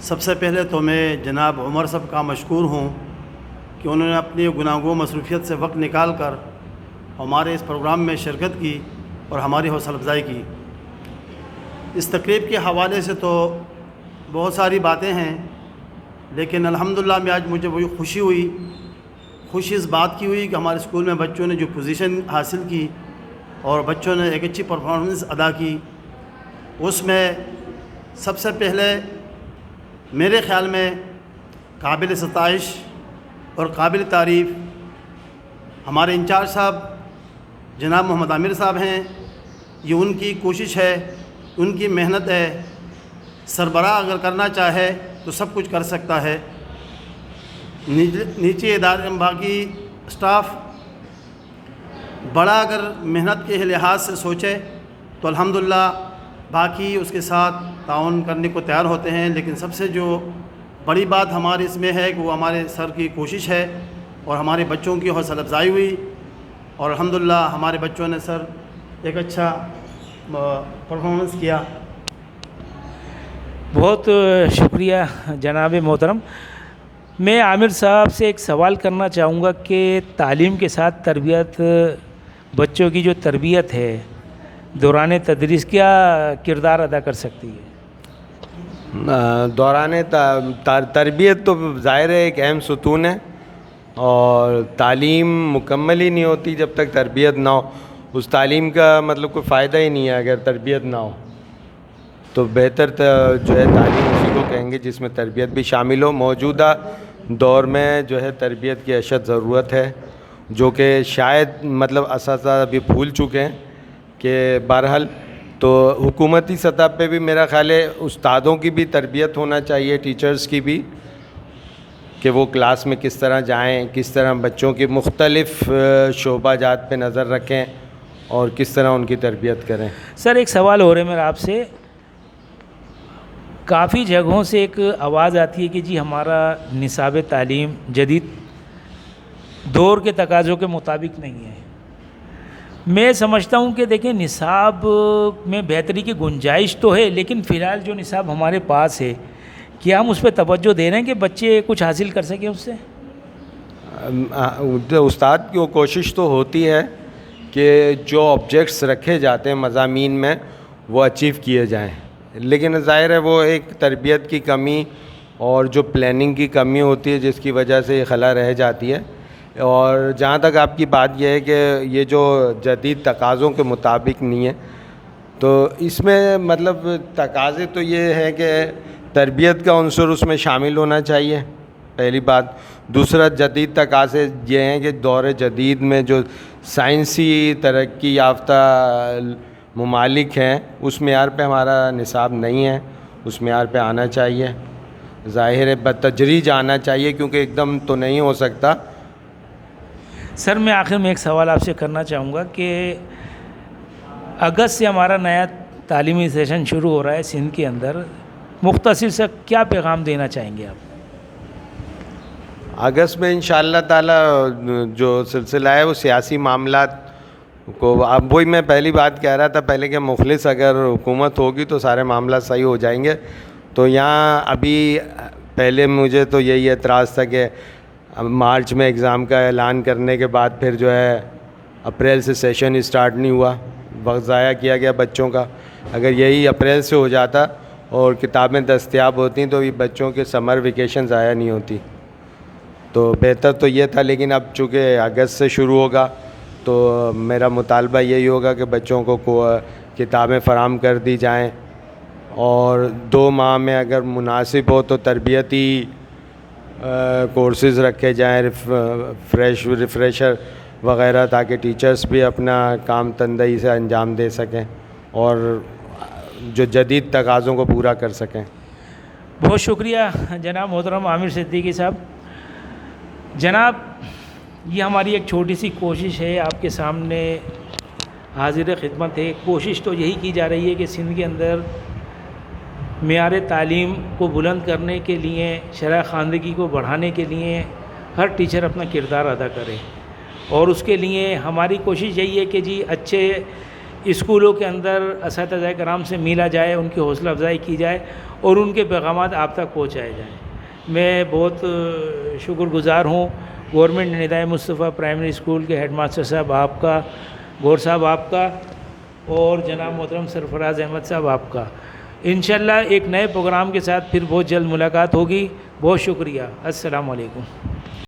سب سے پہلے تو میں جناب عمر صاحب کا مشکور ہوں کہ انہوں نے اپنی گناہگو مصروفیت سے وقت نکال کر ہمارے اس پروگرام میں شرکت کی اور ہماری حوصلہ افزائی کی۔ اس تقریب کے حوالے سے تو بہت ساری باتیں ہیں، لیکن الحمدللہ میں آج مجھے وہی خوشی اس بات کی ہوئی کہ ہمارے اسکول میں بچوں نے جو پوزیشن حاصل کی اور بچوں نے ایک اچھی پرفارمنس ادا کی، اس میں سب سے پہلے میرے خیال میں قابل ستائش اور قابل تعریف ہمارے انچارج صاحب جناب محمد عامر صاحب ہیں۔ یہ ان کی کوشش ہے، ان کی محنت ہے۔ سربراہ اگر کرنا چاہے تو سب کچھ کر سکتا ہے۔ نیچے ادارے باقی اسٹاف بڑا اگر محنت کے لحاظ سے سوچے تو الحمدللہ باقی اس کے ساتھ تعاون کرنے کو تیار ہوتے ہیں، لیکن سب سے جو بڑی بات ہمارے اس میں ہے کہ وہ ہمارے سر کی کوشش ہے اور ہمارے بچوں کی حوصلہ افزائی ہوئی، اور الحمدللہ ہمارے بچوں نے سر ایک اچھا پرفارمنس کیا۔ بہت شکریہ جناب محترم۔ میں عامر صاحب سے ایک سوال کرنا چاہوں گا کہ تعلیم کے ساتھ تربیت، بچوں کی جو تربیت ہے دوران تدریس کیا کردار ادا کر سکتی ہے؟ دوران تربیت تو ظاہر ہے ایک اہم ستون ہے، اور تعلیم مکمل ہی نہیں ہوتی جب تک تربیت نہ ہو۔ اس تعلیم کا مطلب کوئی فائدہ ہی نہیں ہے اگر تربیت نہ ہو۔ تو بہتر جو ہے تعلیم اسی کو کہیں گے جس میں تربیت بھی شامل ہو۔ موجودہ دور میں جو ہے تربیت کی اشد ضرورت ہے، جو کہ شاید مطلب اساتذہ ابھی بھول چکے ہیں کہ بہرحال تو حکومتی سطح پہ بھی میرا خیال ہے استادوں کی بھی تربیت ہونا چاہیے، ٹیچرز کی بھی، کہ وہ کلاس میں کس طرح جائیں، کس طرح بچوں کی مختلف شعبہ جات پہ نظر رکھیں اور کس طرح ان کی تربیت کریں۔ سر ایک سوال ہو رہا ہے میرا آپ سے، کافی جگہوں سے ایک آواز آتی ہے کہ جی ہمارا نصاب تعلیم جدید دور کے تقاضوں کے مطابق نہیں ہے۔ میں سمجھتا ہوں کہ دیکھیں نصاب میں بہتری کی گنجائش تو ہے، لیکن فی الحال جو نصاب ہمارے پاس ہے کیا ہم اس پہ توجہ دے رہے ہیں کہ بچے کچھ حاصل کر سکیں اس سے؟ استاد کی وہ کوشش تو ہوتی ہے کہ جو آبجیکٹس رکھے جاتے ہیں مضامین میں وہ اچیو کیے جائیں، لیکن ظاہر ہے وہ ایک تربیت کی کمی اور جو پلاننگ کی کمی ہوتی ہے جس کی وجہ سے یہ خلا رہ جاتی ہے۔ اور جہاں تک آپ کی بات یہ ہے کہ یہ جو جدید تقاضوں کے مطابق نہیں ہے، تو اس میں مطلب تقاضے تو یہ ہے کہ تربیت کا عنصر اس میں شامل ہونا چاہیے، پہلی بات۔ دوسرا جدید تقاضے یہ ہیں کہ دور جدید میں جو سائنسی ترقی یافتہ ممالک ہیں اس معیار پہ ہمارا نصاب نہیں ہے، اس معیار پہ آنا چاہیے۔ ظاہر ہے بتدریج آنا چاہیے کیونکہ ایک دم تو نہیں ہو سکتا۔ سر میں آخر میں ایک سوال آپ سے کرنا چاہوں گا کہ اگست سے ہمارا نیا تعلیمی سیشن شروع ہو رہا ہے سندھ کے اندر، مختصر سے کیا پیغام دینا چاہیں گے آپ؟ اگست میں انشاءاللہ تعالی جو سلسلہ ہے وہ سیاسی معاملات کو، اب وہی میں پہلی بات کہہ رہا تھا پہلے کہ مخلص اگر حکومت ہوگی تو سارے معاملات صحیح ہو جائیں گے۔ تو یہاں ابھی پہلے مجھے تو یہی اعتراض تھا کہ مارچ میں اگزام کا اعلان کرنے کے بعد پھر جو ہے اپریل سے سیشن اسٹارٹ نہیں ہوا، وقت ضائع کیا گیا بچوں کا۔ اگر یہی اپریل سے ہو جاتا اور کتابیں دستیاب ہوتی تو یہ بچوں کے سمر ویکیشن ضائع نہیں ہوتی، تو بہتر تو یہ تھا۔ لیکن اب چونکہ اگست سے شروع ہوگا تو میرا مطالبہ یہی ہوگا کہ بچوں کو کتابیں فراہم کر دی جائیں، اور 2 ماہ میں اگر مناسب ہو تو تربیتی کورسز رکھے جائیں، ریفریشر وغیرہ، تاکہ ٹیچرز بھی اپنا کام تندہی سے انجام دے سکیں اور جو جدید تقاضوں کو پورا کر سکیں۔ بہت شکریہ جناب محترم عامر صدیقی صاحب۔ جناب یہ ہماری ایک چھوٹی سی کوشش ہے، آپ کے سامنے حاضر خدمت ہے۔ کوشش تو یہی کی جا رہی ہے کہ سندھ کے اندر معیار تعلیم کو بلند کرنے کے لیے، شرح خواندگی کو بڑھانے کے لیے ہر ٹیچر اپنا کردار ادا کرے، اور اس کے لیے ہماری کوشش یہی ہے کہ جی اچھے اسکولوں کے اندر اساتذہ کرام سے ملا جائے، ان کی حوصلہ افزائی کی جائے اور ان کے پیغامات آپ تک پہنچائے جائیں۔ میں بہت شکر گزار ہوں گورنمنٹ ندائے مصطفیٰ پرائمری اسکول کے ہیڈ ماسٹر صاحب آپ کا، گور صاحب آپ کا، اور جناب محترم سرفراز احمد صاحب آپ کا۔ انشاءاللہ ایک نئے پروگرام کے ساتھ پھر بہت جلد ملاقات ہوگی۔ بہت شکریہ، السلام علیکم۔